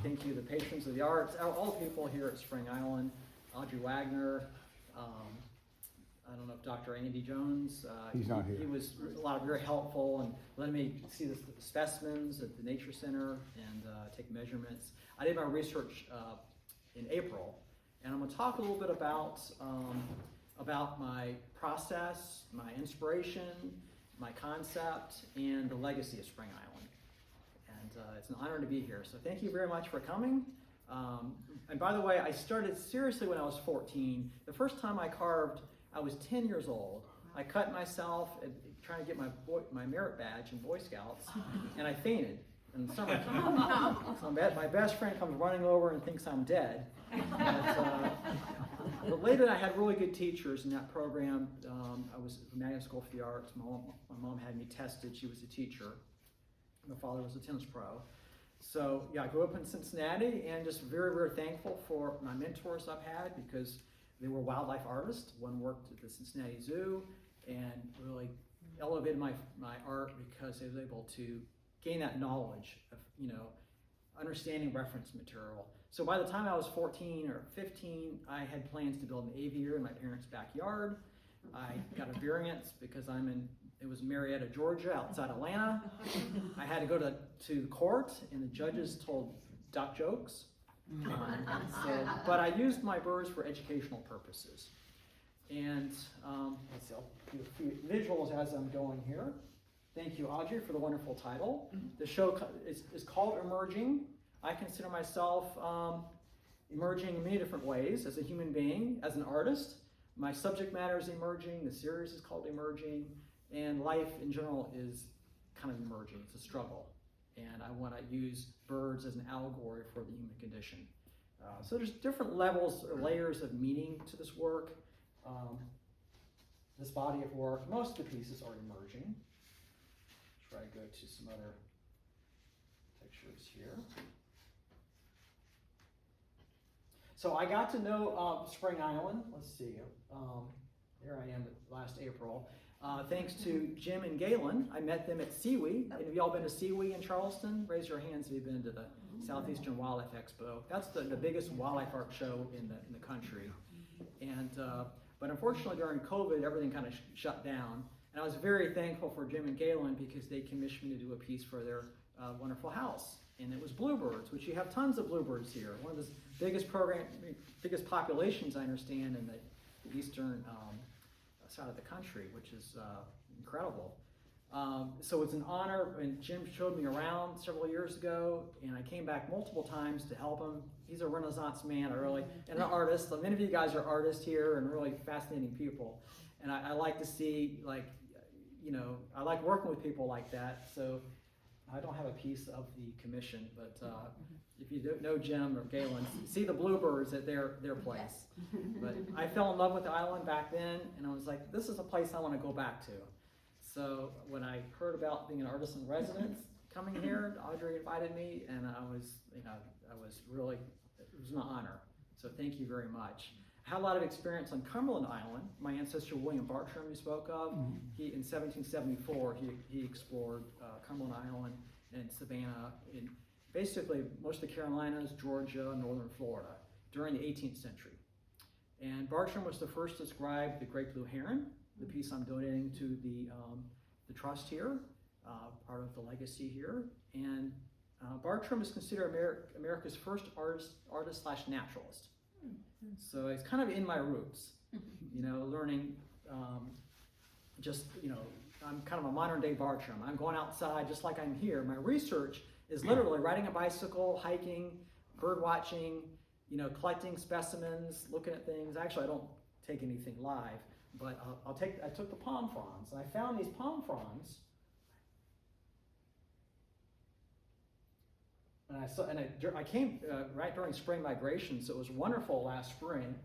thank you, the patrons of the arts, all the people here at Spring Island, Audrey Wagner, I don't know if Dr. Andy Jones. He's not here. He was very helpful and letting me see the specimens at the Nature Center and take measurements. I did my research in April, and I'm going to talk a little bit about my process, my inspiration, my concept, and the legacy of Spring Island. And it's an honor to be here. So thank you very much for coming. And by the way, I started seriously when I was 14. The first time I carved, I was 10 years old. I cut myself trying to get my merit badge in Boy Scouts, and I fainted in the summertime. So my best friend comes running over and thinks I'm dead. But later I had really good teachers in that program. I was at Magnet School for the Arts. My mom had me tested. She was a teacher. My father was a tennis pro. So yeah, I grew up in Cincinnati and just very, very thankful for my mentors I've had because they were wildlife artists. One worked at the Cincinnati Zoo and really elevated my art because I was able to gain that knowledge of, understanding reference material. So by the time I was 14 or 15, I had plans to build an aviary in my parents' backyard. I got a variance because it was Marietta, Georgia, outside Atlanta. I had to go to court, and the judges told duck jokes. But I used my birds for educational purposes. And I'll do a few visuals as I'm going here. Thank you, Audrey, for the wonderful title. The show is called Emerging. I consider myself emerging in many different ways as a human being, as an artist. My subject matter is emerging. The series is called Emerging. And life in general is kind of emerging. It's a struggle. And I want to use birds as an allegory for the human condition. So there's different levels or layers of meaning to this work. This body of work, most of the pieces are emerging. Try to go to some other pictures here. So I got to know Spring Island. Let's see. There I am last April. Thanks to Jim and Gaylynn. I met them at SeaWee. And have you all been to SeaWee in Charleston? Raise your hands if you've been to the Southeastern Wildlife Expo. That's the biggest wildlife art show in the country. And but unfortunately during COVID, everything kind of shut down. And I was very thankful for Jim and Gaylynn because they commissioned me to do a piece for their wonderful house. And it was bluebirds, which you have tons of bluebirds here. One of the biggest populations I understand in the eastern side of the country, which is incredible. So it's an honor, and Jim showed me around several years ago, and I came back multiple times to help him. He's a Renaissance man, and an artist. So many of you guys are artists here and really fascinating people. And I like to see, I like working with people like that. So I don't have a piece of the commission, but if you don't know Jim or Gaylynn, see the bluebirds at their place. But I fell in love with the island back then, and I was like, this is a place I want to go back to. So when I heard about being an artist in residence coming here, Audrey invited me, and I was really, it was an honor. So thank you very much. I had a lot of experience on Cumberland Island. My ancestor William Bartram, you spoke of, in 1774, he explored Cumberland Island and Savannah, in basically most of the Carolinas, Georgia, northern Florida, during the 18th century. And Bartram was the first to describe the great blue heron, the piece I'm donating to the trust here, part of the legacy here. And Bartram is considered America's first artist/naturalist. So it's kind of in my roots, learning I'm kind of a modern day Bartram. I'm going outside just like I'm here. My research is literally riding a bicycle, hiking, bird watching, collecting specimens, looking at things. Actually, I don't take anything live, but I took the palm fronds, and I found these palm fronds. And I came right during spring migration, so it was wonderful last spring.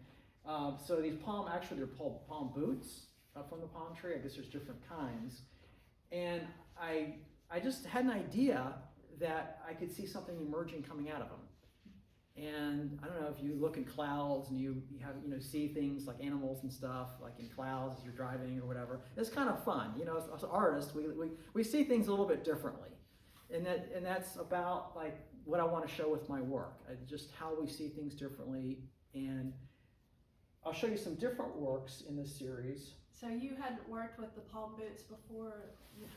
So these they're called palm boots from the palm tree. I guess there's different kinds. And I just had an idea that I could see something emerging coming out of them. And I don't know if you look in clouds and you have see things like animals and stuff like in clouds as you're driving or whatever. It's kind of fun, as artists we see things a little bit differently, and that's about like what I want to show with my work, just how we see things differently. And I'll show you some different works in this series. So you had worked with the palm boots before?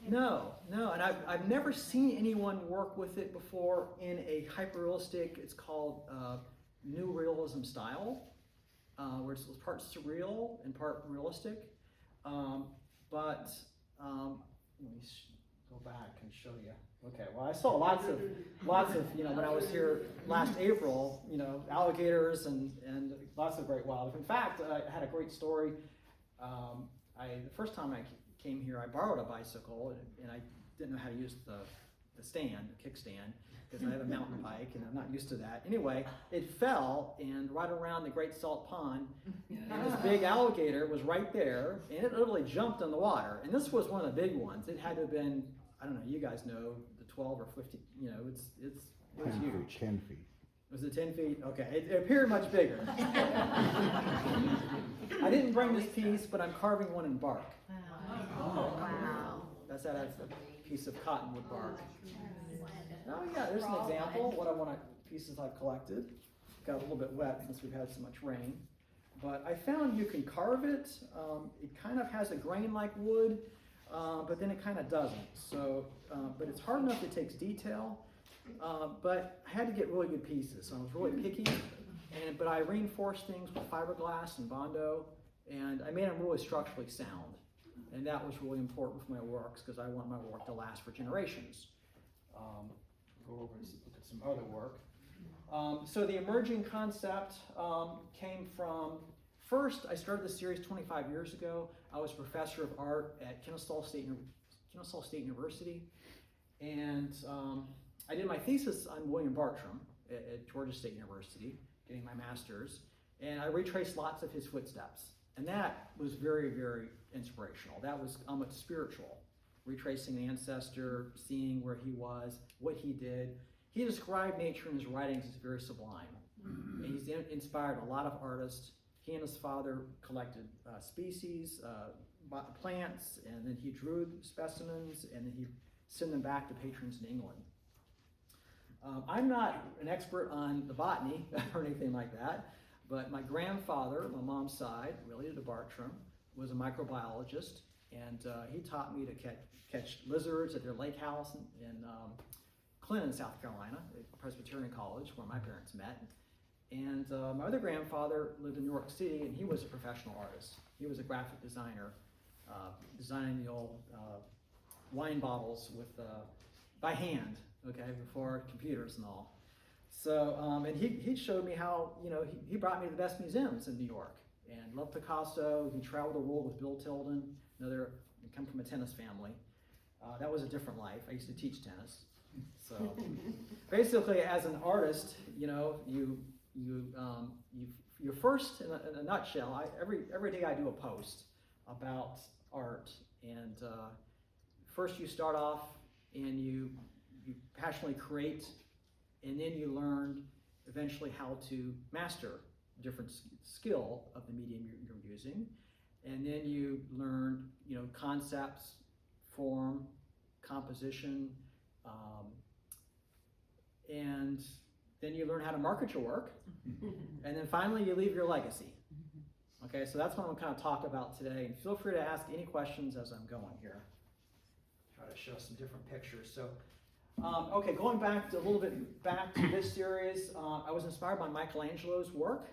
No, and I've never seen anyone work with it before in a hyper-realistic, it's called New Realism style, where it's part surreal and part realistic. Let me go back and show you. Okay, well, I saw lots of, when I was here last April, alligators and lots of great wildlife. In fact, I had a great story. The first time I came here, I borrowed a bicycle, and I didn't know how to use the stand, the kickstand, because I have a mountain bike, and I'm not used to that. Anyway, it fell, and right around the Great Salt Pond, and this big alligator was right there, and it literally jumped in the water. And this was one of the big ones. It had to have been, I don't know, you guys know, the 12 or 15, it was huge. 10 feet. Was it 10 feet? Okay, it appeared much bigger. I didn't bring this piece, but I'm carving one in bark. Oh, wow. That's a piece of cottonwood bark. Oh yeah, there's an example. Pieces I've collected. Got a little bit wet since we've had so much rain. But I found you can carve it. It kind of has a grain like wood, but then it kind of doesn't. So, but it's hard enough it takes detail. But I had to get really good pieces, so I was really picky. But I reinforced things with fiberglass and Bondo, and I made them really structurally sound. And that was really important for my works because I want my work to last for generations. Go over and look at some other work. So the emerging concept came from, first I started this series 25 years ago. I was a professor of art at Kennesaw State University, and I did my thesis on William Bartram at Georgia State University, getting my master's, and I retraced lots of his footsteps. And that was very, very inspirational. That was almost spiritual, retracing the ancestor, seeing where he was, what he did. He described nature in his writings as very sublime. And he's inspired a lot of artists. He and his father collected species, plants, and then he drew specimens, and then he sent them back to patrons in England. I'm not an expert on the botany or anything like that, but my grandfather, my mom's side, related to Bartram, was a microbiologist, and he taught me to catch lizards at their lake house in Clinton, South Carolina, at Presbyterian College, where my parents met. And my other grandfather lived in New York City, and he was a professional artist. He was a graphic designer, designing the old wine bottles with by hand, okay, before computers and all. So, and he showed me how, he brought me to the best museums in New York, and loved Picasso. He traveled the world with Bill Tilden, he come from a tennis family. That was a different life. I used to teach tennis. So, basically, as an artist, you're first, in a nutshell, every day I do a post about art, and first you start off and you passionately create, and then you learn eventually how to master different skill of the medium you're using, and then you learn concepts, form, composition, and then you learn how to market your work, and then finally you leave your legacy. Okay, so that's what I'm going to talk about today, and feel free to ask any questions as I'm going here. Try to show some different pictures. So, okay, going back a little bit back to this series, I was inspired by Michelangelo's work,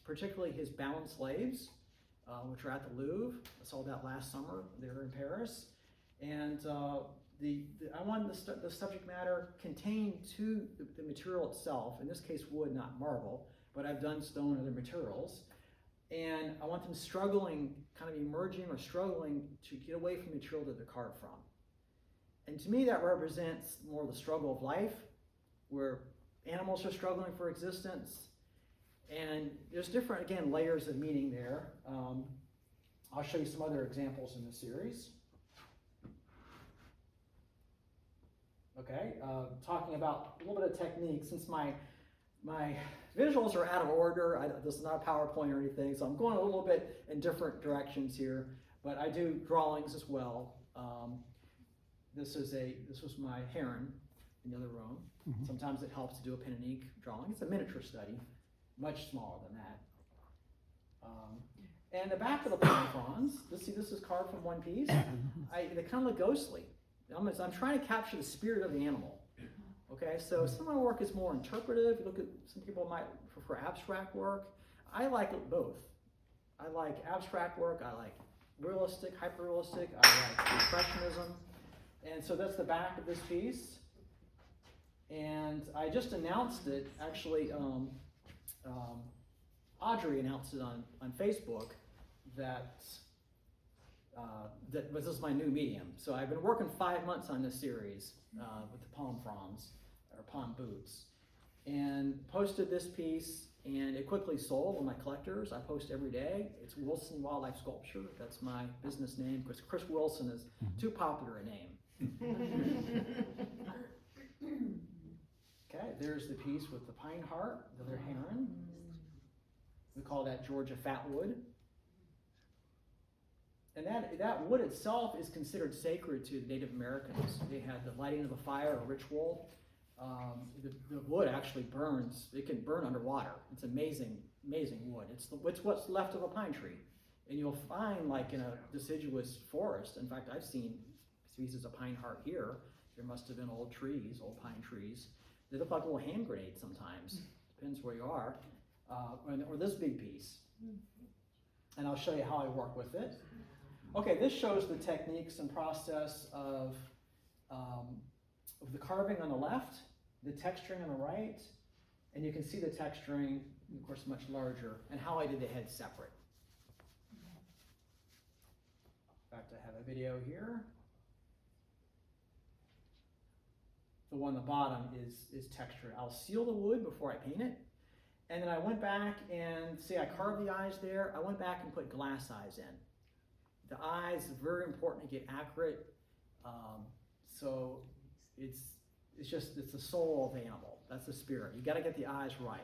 particularly his bound slaves, which are at the Louvre. I saw that last summer there in Paris, and I wanted the subject matter contained to the material itself. In this case, wood, not marble, but I've done stone and other materials. And I want them struggling, kind of emerging or struggling to get away from the material that they're carved from. And to me, that represents more the struggle of life, where animals are struggling for existence. And there's different, again, layers of meaning there. I'll show you some other examples in the series. Okay, talking about a little bit of technique. Since my visuals are out of order, this is not a PowerPoint or anything, so I'm going a little bit in different directions here, but I do drawings as well. This was my heron, in the other room. Sometimes it helps to do a pen and ink drawing. It's a miniature study, much smaller than that. And the back of the palm fronds, this is carved from one piece. They kind of look ghostly. I'm trying to capture the spirit of the animal. Okay, so some of my work is more interpretive. You look at, some people might prefer abstract work. I like it both. I like abstract work. I like realistic, hyper-realistic. I like impressionism. And so that's the back of this piece. And I just announced it, actually, Audrey announced it on Facebook that this is my new medium. So I've been working 5 months on this series with the palm fronds, or palm boots, and posted this piece, and it quickly sold with my collectors. I post every day. It's Wilson Wildlife Sculpture. That's my business name, because Chris Wilson is too popular a name. Okay, there's the piece with the pine heart, the other heron. We call that Georgia fatwood. And that wood itself is considered sacred to Native Americans. They had the lighting of the fire, a ritual. The wood actually burns. It can burn underwater. It's amazing, amazing wood. It's what's left of a pine tree. And you'll find, like in a deciduous forest, in fact, I've seen species of pine heart here. There must have been old trees, old pine trees. They look like little hand grenades sometimes. Depends where you are. Or this big piece. And I'll show you how I work with it. Okay, this shows the techniques and process of the carving on the left, the texturing on the right, and you can see the texturing, of course, much larger, and how I did the head separate. In fact, I have a video here. The one on the bottom is textured. I'll seal the wood before I paint it. And then I went back and, see, I carved the eyes there. I went back and put glass eyes in. The eyes are very important to get accurate. So it's the soul of the animal. That's the spirit. You got to get the eyes right.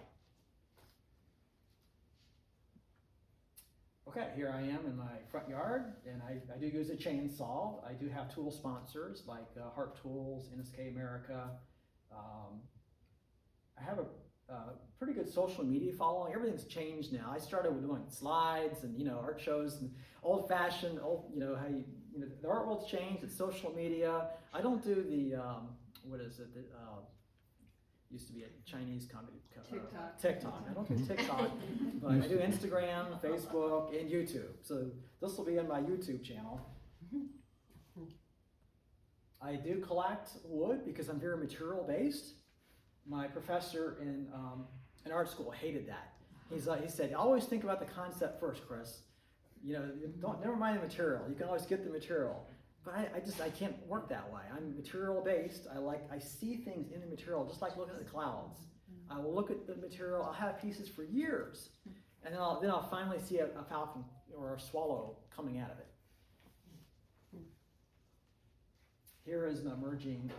Okay, here I am in my front yard, and I do use a chainsaw. I do have tool sponsors like Hart Tools, NSK America. I have a pretty good social media following. Everything's changed now. I started with doing slides and art shows and old-fashioned, the art world's changed. It's social media. I don't do the what is it? Used to be a Chinese company. TikTok. I don't do TikTok, but I do Instagram, Facebook, and YouTube. So this will be on my YouTube channel. I do collect wood because I'm very material based. My professor in art school hated that. He said, always think about the concept first, Chris. Never mind the material. You can always get the material. But I can't work that way. I'm material based. I see things in the material, just like looking at the clouds. I will look at the material. I'll have pieces for years, and then I'll finally see a falcon or a swallow coming out of it. Here is an emerging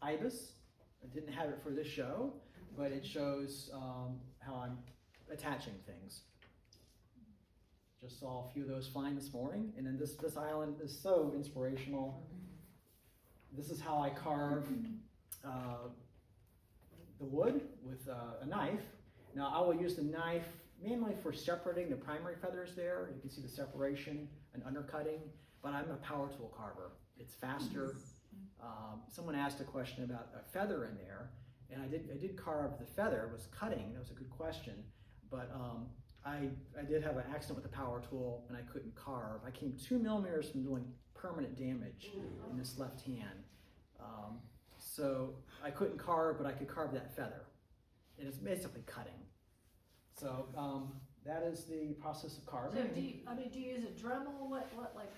ibis. I didn't have it for this show, but it shows how I'm attaching things. Just saw a few of those flying this morning, and then this island is so inspirational. This is how I carve the wood with a knife. Now I will use the knife mainly for separating the primary feathers there. You can see the separation and undercutting, but I'm a power tool carver. It's faster. Someone asked a question about a feather in there, and I did carve the feather. It was cutting. That was a good question, but I did have an accident with the power tool, and I couldn't carve. I came 2 millimeters from doing permanent damage in this left hand. So I couldn't carve, but I could carve that feather. And it's basically cutting. So that is the process of carving. So do you use a Dremel? What like?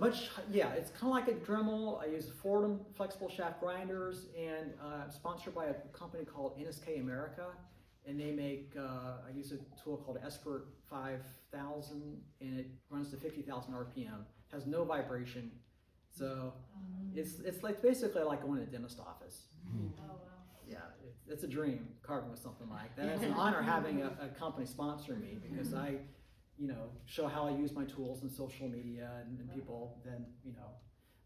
It's kind of like a Dremel. I use Fordham flexible shaft grinders, and I'm sponsored by a company called NSK America, and they make, I use a tool called Espert 5000, and it runs to 50,000 RPM, has no vibration, so it's like basically like going to a dentist office. Oh wow. Yeah, it's a dream carving with something like that. It's an honor having a company sponsor me, because I show how I use my tools in social media, and people then,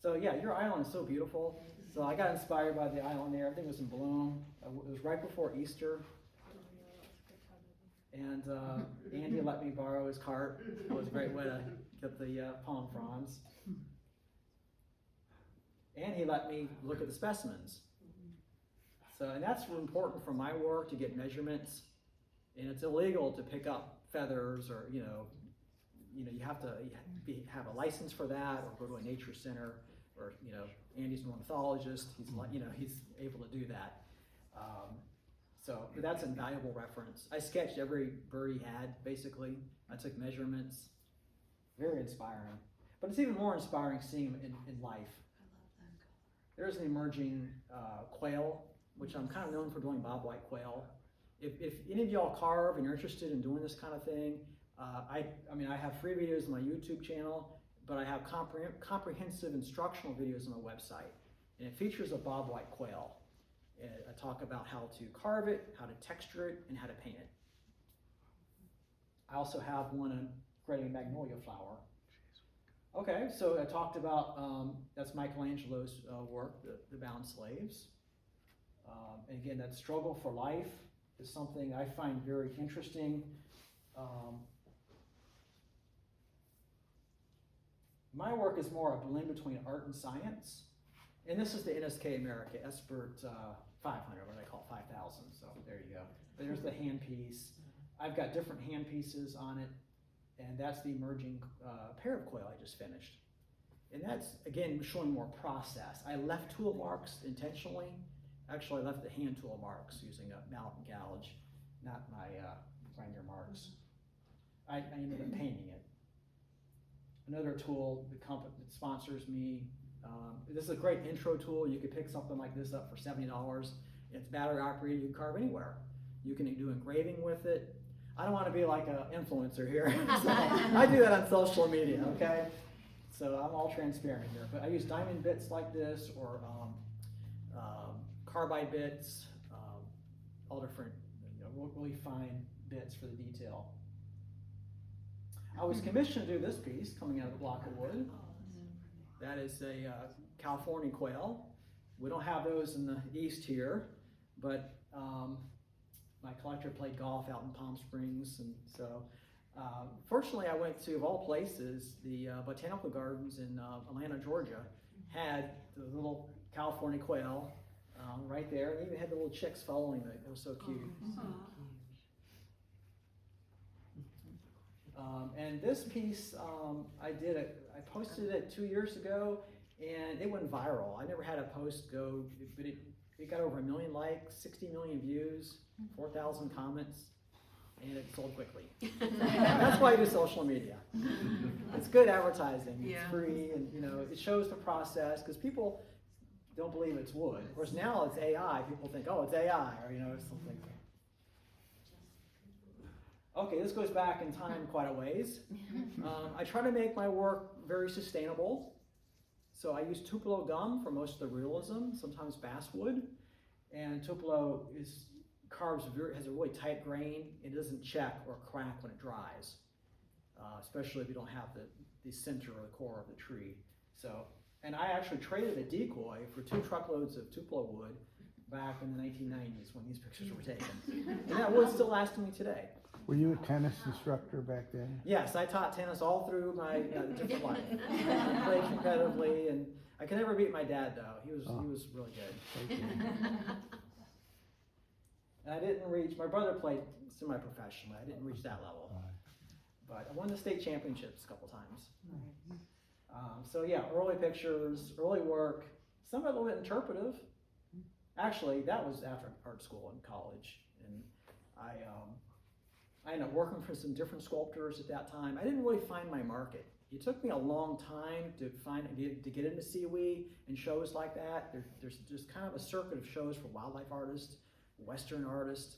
So yeah, your island is so beautiful. So I got inspired by the island there. Everything was in bloom. It was right before Easter. And Andy let me borrow his cart. It was a great way to get the palm fronds. And he let me look at the specimens. So, and that's important for my work, to get measurements. And it's illegal to pick up feathers, or you have to have a license for that, or go to a nature center, or Andy's an ornithologist. He's able to do that. But that's an invaluable reference. I sketched every bird he had, basically. I took measurements. Very inspiring. But it's even more inspiring seeing him in life. There's an emerging quail, which I'm kind of known for doing bobwhite quail. If any of y'all carve and you're interested in doing this kind of thing, I have free videos on my YouTube channel, but I have comprehensive instructional videos on my website. And it features a bobwhite quail. I talk about how to carve it, how to texture it, and how to paint it. I also have one on creating a magnolia flower. Okay, so I talked about, that's Michelangelo's work, the Bound Slaves. And again, that struggle for life is something I find very interesting. My work is more a blend between art and science. And this is the NSK America Espert 500, what I call 5,000, so there you go. There's the handpiece. I've got different handpieces on it, and that's the emerging pair of quail I just finished. And that's, again, showing more process. I left tool marks intentionally. Actually, I left the hand tool marks using a mallet and gouge, not my grinder marks. I ended up painting it. Another tool, the company that sponsors me, this is a great intro tool. You could pick something like this up for $70. It's battery operated, you can carve anywhere. You can do engraving with it. I don't want to be like an influencer here. So I do that on social media, okay? So I'm all transparent here. But I use diamond bits like this, or carbide bits, all different really fine bits for the detail. I was commissioned to do this piece coming out of the block of wood. That is a California quail. We don't have those in the East here, but my collector played golf out in Palm Springs, and so fortunately I went to, of all places, the botanical gardens in Atlanta, Georgia, had the little California quail right there, and even had the little chicks following it. It was so cute. And this piece, I posted it 2 years ago, and it went viral. I never had a post go, but it got over 1 million likes, 60 million views, 4,000 comments, and it sold quickly. That's why I do social media. It's good advertising. It's free, and it shows the process, because people don't believe it's wood. Whereas now it's AI. People think, oh, it's AI, or something. Okay, this goes back in time quite a ways. I try to make my work very sustainable. So I use Tupelo gum for most of the realism, sometimes basswood. And Tupelo has a really tight grain. It doesn't check or crack when it dries, especially if you don't have the center or the core of the tree. And I actually traded a decoy for 2 truckloads of Tupelo wood back in the 1990s when these pictures were taken. And that wood still lasts me today. Were you a tennis instructor back then? Yes, I taught tennis all through my different life. I played competitively, and I could never beat my dad though. He was really good. And I didn't reach. My brother played semi-professionally. I didn't reach that level, but I won the state championships a couple times. So yeah, early pictures, early work. Some of it a little bit interpretive. Actually, that was after art school in college, and I ended up working for some different sculptors at that time. I didn't really find my market. It took me a long time to get into CWE and shows like that. There's just kind of a circuit of shows for wildlife artists, Western artists,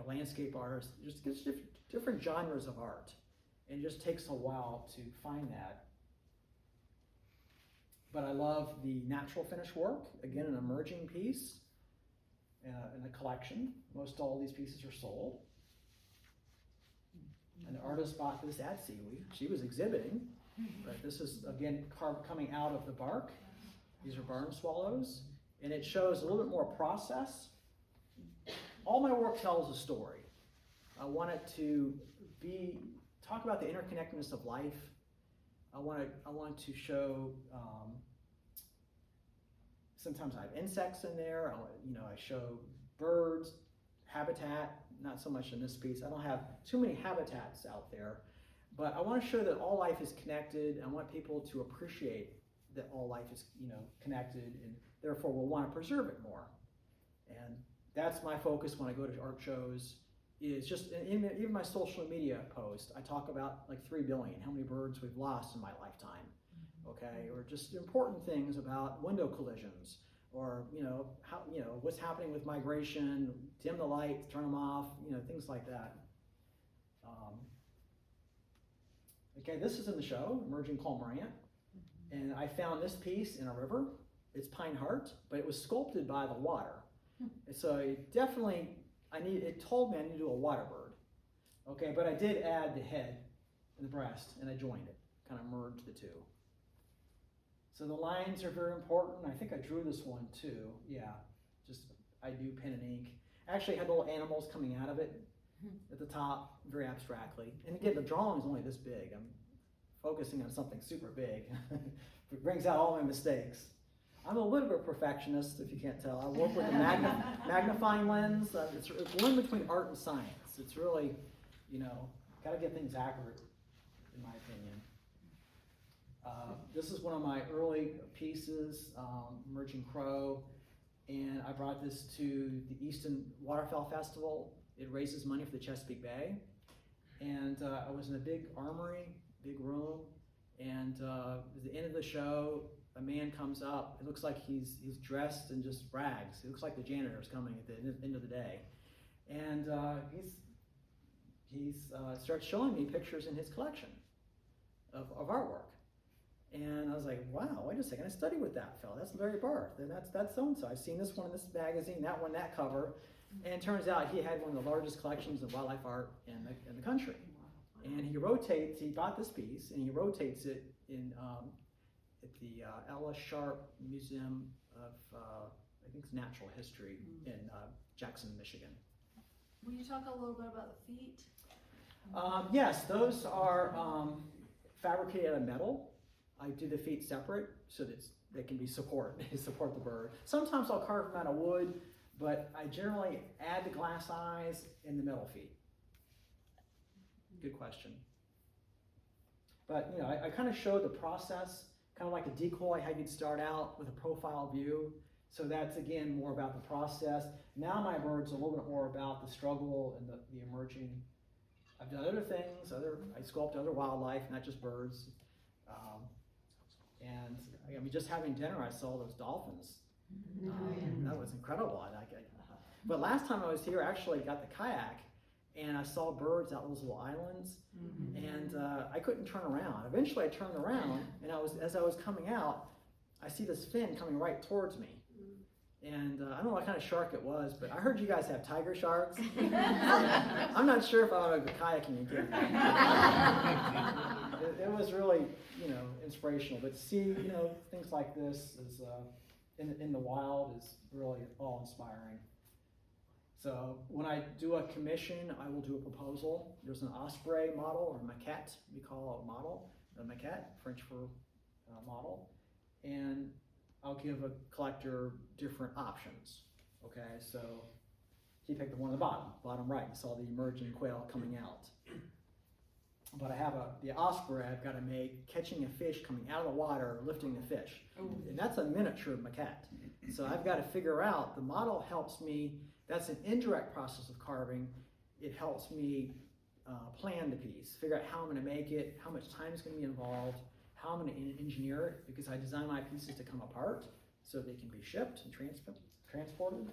landscape artists, just different genres of art. And it just takes a while to find that. But I love the natural finish work. Again, an emerging piece in a collection. Most all these pieces are sold. And the artist bought this at CWE. She was exhibiting, but this is, again, carved coming out of the bark. These are barn swallows, and it shows a little bit more process. All my work tells a story. I want it to talk about the interconnectedness of life. I want to show, sometimes I have insects in there. I show birds, habitat, not so much in this piece. I don't have too many habitats out there, but I want to show that all life is connected. I want people to appreciate that all life is, connected, and therefore will want to preserve it more. And that's my focus when I go to art shows. Is just even my social media post, I talk about like 3 billion, how many birds we've lost in my lifetime, okay, or just important things about window collisions, or how what's happening with migration, dim the lights, turn them off, things like that. Okay, this is in the show, Emerging Cormorant, and I found this piece in a river. It's pine heart, but it was sculpted by the water, and so it definitely. It told me I need to do a water bird, okay, but I did add the head and the breast, and I joined it, kind of merged the two. So the lines are very important. I think I drew this one too, yeah, I do pen and ink. Actually, I had little animals coming out of it at the top, very abstractly. And again, the drawing is only this big. I'm focusing on something super big. It brings out all my mistakes. I'm a little bit of a perfectionist, if you can't tell. I work with a magnifying lens. It's one between art and science. It's really, got to get things accurate, in my opinion. This is one of my early pieces, Emerging Crow, and I brought this to the Easton Waterfowl Festival. It raises money for the Chesapeake Bay, and I was in a big armory, big room, and at the end of the show, a man comes up. It looks like he's dressed in just rags. It looks like the janitor's coming at the end of the day, and he starts showing me pictures in his collection of artwork, and I was like, wow, wait a second, I studied with that fellow. That's Larry Barth, and that's so and so. I've seen this one in this magazine, that one, that cover, and it turns out he had one of the largest collections of wildlife art in the country, and he bought this piece and he rotates it in. At the Ella Sharp Museum of, I think it's Natural History in Jackson, Michigan. Will you talk a little bit about the feet? Yes, those are fabricated out of metal. I do the feet separate so that they can be support the bird. Sometimes I'll carve them out of wood, but I generally add the glass eyes and the metal feet. Good question. But I kind of show the process, kind of like a decoy, how you'd start out with a profile view. So that's, again, more about the process. Now my bird's a little bit more about the struggle and the emerging. I've done other things, I sculpt other wildlife, not just birds. And just having dinner, I saw those dolphins. That was incredible. But last time I was here, I actually got the kayak, and I saw birds out those little islands, and I couldn't turn around. Eventually I turned around, and as I was coming out, I see this fin coming right towards me. And I don't know what kind of shark it was, but I heard you guys have tiger sharks. I'm not sure if I want to go kayaking again. It was really, inspirational. But to see, things like this is in the wild is really awe-inspiring. So when I do a commission, I will do a proposal. There's an osprey model, or maquette, we call a model, a maquette, French for model, and I'll give a collector different options. Okay, so he picked the one at the bottom right. You saw the emerging quail coming out. But I have the osprey I've got to make catching a fish coming out of the water, lifting the fish. And that's a miniature maquette. So I've got to figure out, the model helps me. That's an indirect process of carving. It helps me plan the piece, figure out how I'm going to make it, how much time is going to be involved, how I'm going to engineer it, because I design my pieces to come apart so they can be shipped and transported.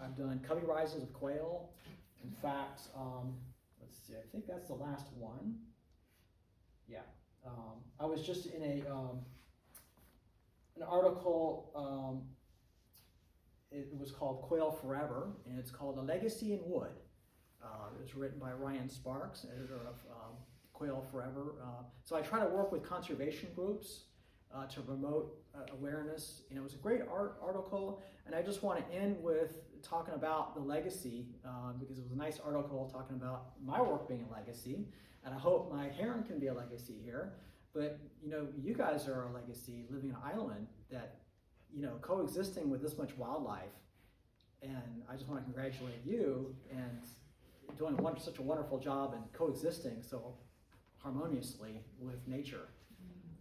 I've done cubby rises of quail. In fact, let's see, I think that's the last one. Yeah, I was just in an article. It was called Quail Forever, and it's called A Legacy in Wood. It was written by Ryan Sparks, editor of Quail Forever. So I try to work with conservation groups to promote awareness. And it was a great article. And I just want to end with talking about the legacy, because it was a nice article talking about my work being a legacy. And I hope my heron can be a legacy here. But, you guys are a legacy, living on an island that, coexisting with this much wildlife. And I just want to congratulate you and doing such a wonderful job and coexisting so harmoniously with nature.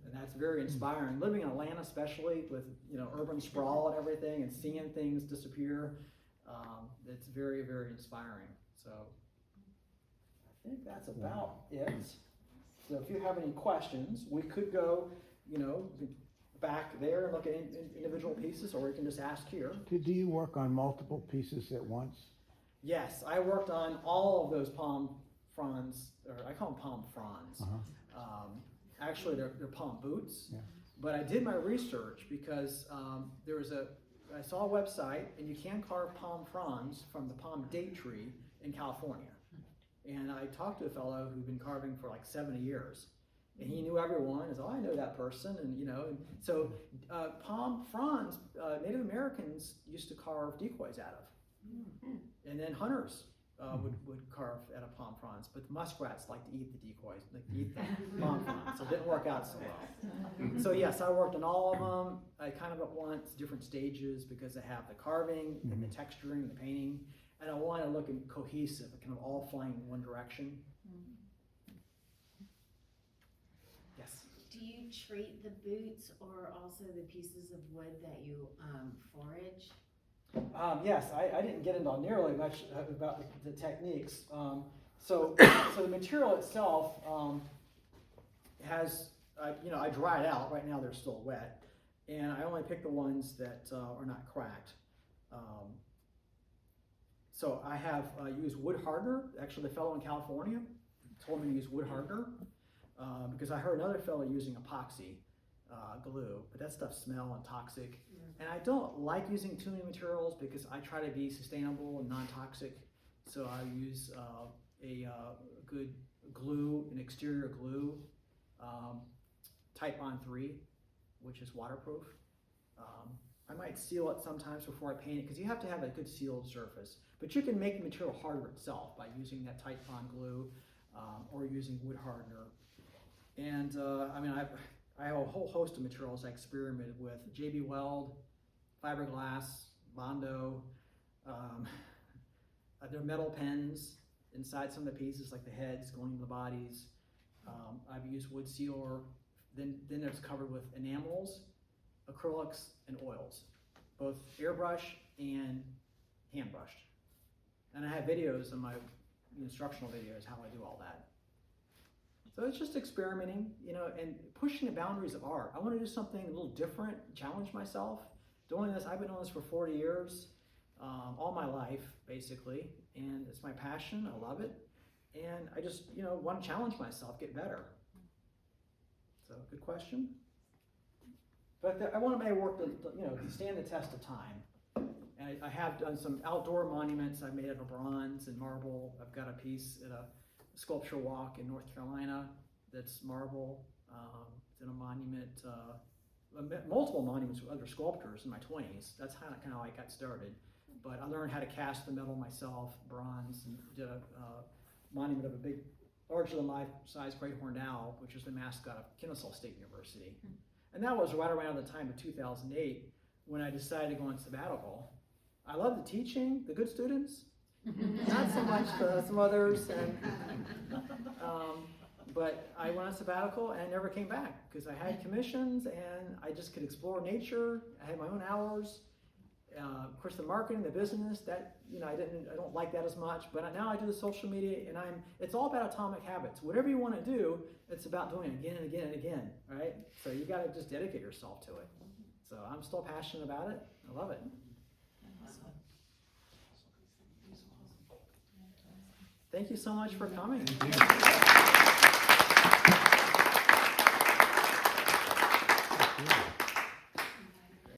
And that's very inspiring. Living in Atlanta, especially with urban sprawl and everything, and seeing things disappear, it's very, very inspiring. So I think that's about it. So if you have any questions, we could go, back there and look at individual pieces, or we can just ask here. Do you work on multiple pieces at once? Yes, I worked on all of those palm fronds, or I call them palm fronds. Actually, they're palm boots. Yeah. But I did my research because I saw a website, and you can carve palm fronds from the palm date tree in California. And I talked to a fellow who'd been carving for like 70 years. And he knew everyone. He said, I know that person. And so palm fronds, Native Americans used to carve decoys out of. And then hunters would carve out of palm fronds. But muskrats like to eat the decoys, like to eat the palm fronds. So it didn't work out so well. So yes, I worked on all of them, kind of at once, different stages, because I have the carving and the texturing and the painting. And I want to look cohesive, kind of all flying in one direction. Yes. Do you treat the boots or also the pieces of wood that you forage? Yes, I didn't get into nearly much about the techniques. So the material itself has, I dry it out. Right now they're still wet, and I only pick the ones that are not cracked. So I have used wood hardener. Actually, the fellow in California told me to use wood hardener because I heard another fellow using epoxy glue, but that stuff smells and toxic. And I don't like using too many materials because I try to be sustainable and non-toxic. So I use a good glue, an exterior glue, Type Bond 3, which is waterproof. I might seal it sometimes before I paint it because you have to have a good sealed surface. But you can make the material harder itself by using that Type Bond glue or using wood hardener. And I have a whole host of materials I experimented with: JB Weld, fiberglass, Bondo. There are metal pens inside some of the pieces, like the heads going into the bodies. I've used wood sealer. Then it's covered with enamels, acrylics, and oils, both airbrush and hand brushed. And I have videos in my instructional videos how I do all that. So it's just experimenting, and pushing the boundaries of art. I want to do something a little different, challenge myself. I've been doing this for 40 years, all my life, basically, and it's my passion. I love it, and I just, want to challenge myself, get better. So, good question. But I want my work to stand the test of time. And I have done some outdoor monuments I've made out of bronze and marble. I've got a piece at a sculpture walk in North Carolina that's marble. It's in a monument, multiple monuments with other sculptors in my 20s. That's kind of how I got started. But I learned how to cast the metal myself, bronze, and did a monument of a big, larger than life size great horned owl, which is the mascot of Kennesaw State University. And that was right around the time of 2008 when I decided to go on sabbatical. I love the teaching, the good students, not so much some others. But I went on sabbatical and I never came back because I had commissions and I just could explore nature. I had my own hours. Of course, the marketing, the business, that I don't like that as much. But now I do the social media, and it's all about atomic habits. Whatever you want to do, it's about doing it again and again and again, right? So you got to just dedicate yourself to it. So I'm still passionate about it. I love it. Thank you so much for coming.